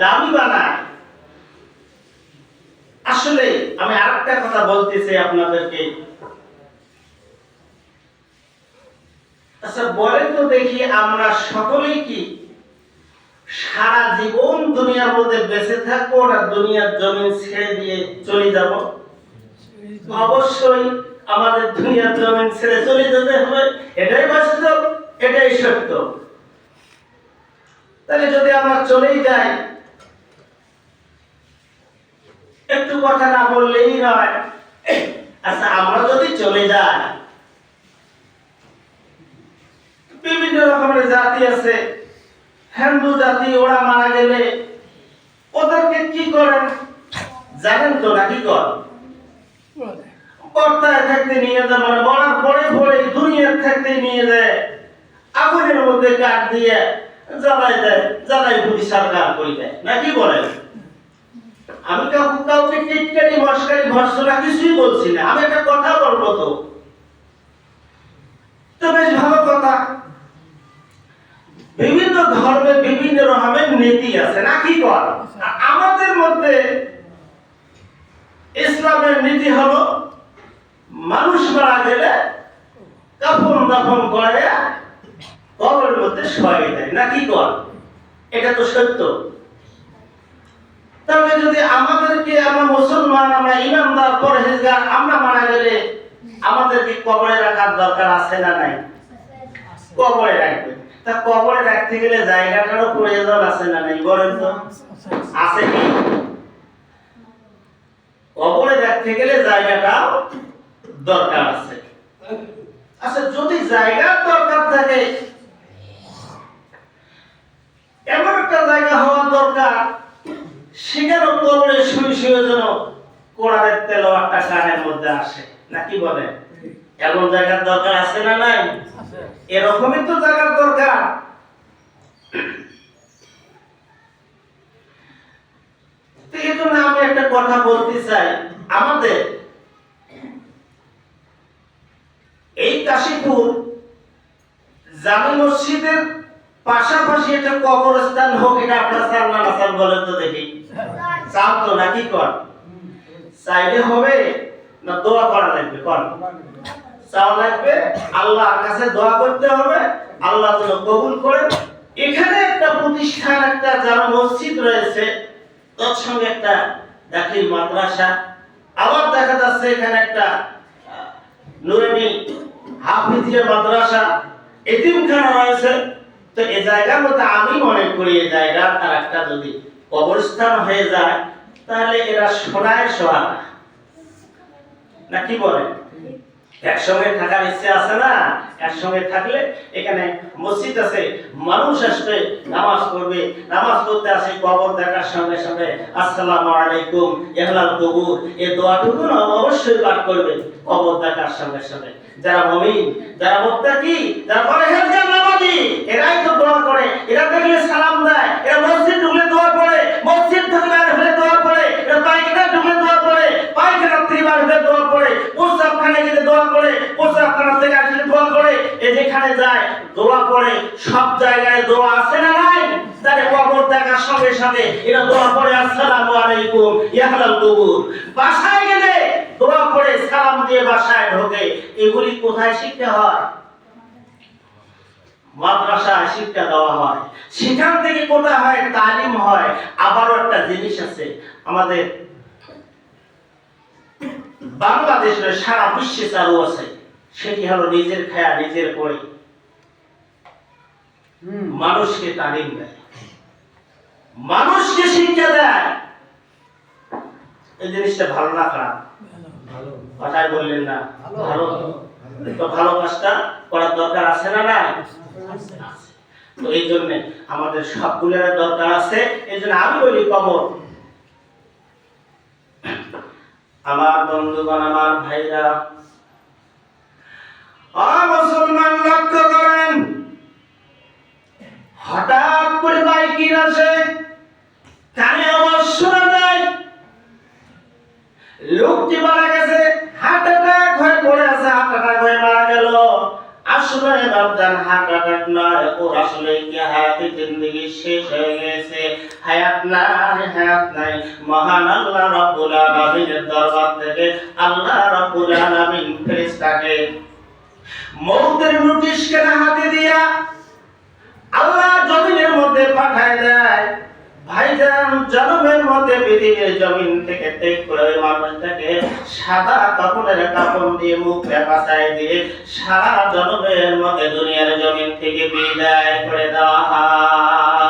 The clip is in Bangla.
দামি বানায়। আসলে আমি আরেকটা কথা বলতে চাই আপনাদেরকে। আচ্ছা বলেন তো দেখি, আমরা সকলেই কি সারা জীবন দুনিয়ার মধ্যে বেঁচে থাকবো না দুনিয়ার জমিন ছেড়ে দিয়ে চলে যাব? অবশ্যই আমাদের দুনিয়ার জমিন ছেড়ে চলে যেতে হবে, এটাই বাস্তব, এটাই সত্য। তাহলে যদি আমরা চলেই যাই, একটু কথা না বললেই নয়। আচ্ছা আমরা যদি চলে যাই, বিভিন্ন রকমের জাতি আছে, হিন্দু জাতি, ওরা মারা গেলে ওদেরকে কি করেন জানেন তো নাকি? কর্তায় থাকতে নিয়ে যায়, মানে মরার পরে পরে দুনিয়ার থাকতে নিয়ে যায়, আগুনের মধ্যে কাঠ দিয়ে জ্বালাই দেয়, জ্বালাই পুড়ি সরকার করে দেয়, নাকি বলেন? আমি কাউকে টিটকারি মস্কারি ভর্সনা কিছুই বলছি না, আমি একটা কথা বলবো। তো বেশ ভালো কথা। বিভিন্ন ধর্মে বিভিন্ন রকমের নীতি আছে, নাকি কর? আমাদের মধ্যে ইসলামের নীতি হলো মানুষ মারা গেলে কাফন দাফন করে কবরের মধ্যে শোয়াই দেয়, নাকি কর? এটা তো সত্য। তবে যদি আমাদেরকে, আমরা মুসলমান, আমরা ইমানদার পরহেজগার, আমরা মারা গেলে আমাদেরকে কবরে রাখার দরকার আছে না নাই? কবরে রাখবে। তা কবরে রাখতে গেলে জায়গাটারও প্রয়োজন আছে না নাই? বলেন তো, আছে কি? কবরে রাখতে গেলে জায়গাটাও দরকার আছে। আচ্ছা যদি জায়গার দরকার থাকে, এমন একটা জায়গা হওয়ার দরকার সেখানে কবরে শুয়ে শুয়ে যেন কোরআনের তেলাওয়াতটা কানের মধ্যে আসে, নাকি বলেন? এমন জায়গার দরকার আছে না নাই? এরকমই তো জায়গার দরকার। এই জন্য আমি একটা কথা বলতে চাই, আমাদের এই কাশীপুর জামে মসজিদের পাশাপাশি একটা কবরস্থান হোক, এটা আপনারা চান না চান বলেন তো দেখি? চান তো নাকি? কর চাইলে হবে না দোয়া করা লাগবে? কর চাওয়া লাগবে, আল্লাহর কাছে দোয়া করতে হবে, আল্লাহ যেন কবুল করেন। এখানে একটা প্রতিষ্ঠান, একটা জামে মসজিদ রয়েছে, তার সঙ্গে একটা দাখিল মাদ্রাসা, আবার দেখা যাচ্ছে এখানে একটা নুরানি হাফিজিয়া মাদ্রাসা, এতিমখানা রয়েছে। তো এই জায়গার মধ্যে আমি মনে করি এই জায়গা আর একটা যদি কবরস্থান হয়ে যায়, তাহলে এরা সোনায় সোহাগা, নাকি বলে? একসঙ্গে থাকার ইচ্ছে আছে না? একসঙ্গে থাকলে এখানে মসজিদ আছে, মানুষ আসবে, নামাজ পড়বে, নামাজ পড়তে আসে, কবর দেখার সঙ্গে সঙ্গে আসসালামু আলাইকুম ইহলাল কবুর, এই দোয়াটুকু অবশ্যই পাঠ করবে কবর দেখার সঙ্গে সঙ্গে। যারা মুমিন, যারা মুত্তাকি, যারা পরহেজগার নামাজি, এরাই তো দোয়া করে, এরা দেখলে সালাম দেয়, এরা মসজিদ ঢুকলে দোয়া পড়ে, মসজিদ থেকে বের হলে দোয়া পড়ে, এরা পায়খানা ঢুকলে দোয়া পড়ে, পায়খানা থেকে বের হলে দোয়া পড়ে, প্রস্রাবখানে গিয়ে দোয়া করে, প্রস্রাবখানা থেকে আসলে দোয়া করে, এই যেখানে যায় দোয়া পড়ে। সব জায়গায় দোয়া আছে না নাই? তাহলে কবর দেখার সঙ্গে সঙ্গে এরা দোয়া পড়ে আসসালামু আলাইকুম ইহলাল কবুর। বাসায় গেলে দোয়া পড়ে, সালাম দিয়ে বাসায় ঢোকে। এগুলি কোথায় শিক্ষা হয়? মাদ্রাসায় শিক্ষা দেওয়া হয়, সেখান থেকে কোথায় হয়? তালিম হয়। আবারও একটা জিনিস আছে আমাদের বাংলাদেশে, সারা বিশ্বে চালু আছে, সেটি হলো নিজের খায়া নিজের পড়ে মানুষকে তালিম দেয়, মানুষকে শিক্ষা দেয়। এই জিনিসটা ভালো না খারাপ? কথাই বললেন না? ভালো। তো ভালো কাজটা করার দরকার আছে না নাই? তো এই জন্য আমাদের সবগুলোর দরকার আছে। এই জন্য আমি বলি কবর, আমার বন্ধুগণ, আমার ভাইরা, মুসলমান লক্ষ্য করেন, হঠাৎ করে বাইকিং আসে, কানে আওয়াজ শোনা যায়, লোকটি মারা গেছে, হার্ট অ্যাটাক হয়ে পড়ে আছে, হার্ট অ্যাটাক হয়ে মারা গেল। আসলে মানে বাপজান হার্ট অ্যাটাক নয়, ওর আসলে কি হায়াতে জিন্দেগি শেষ হয়ে গেছে, হায়াত নাই। মহান আল্লাহ রাব্বুল আলামিনের দরবার থেকে আল্লাহ রাব্বুল আলামিন ফেরেশতাকে মৌতের নোটিশ কেনা হাতে দিয়া আল্লাহ জমিনের মধ্যে পাঠায় দেয়। ভাইজান জনমের মধ্যে পৃথিবীর জমিন থেকে ত্যাগ করে মানুষটাকে সাদা কাপড়ের কাপড় দিয়ে মুখে বাঁচাই দিয়ে সারা জনমের মধ্যে দুনিয়ার জমিন থেকে বিদায় করে দেওয়া হয়।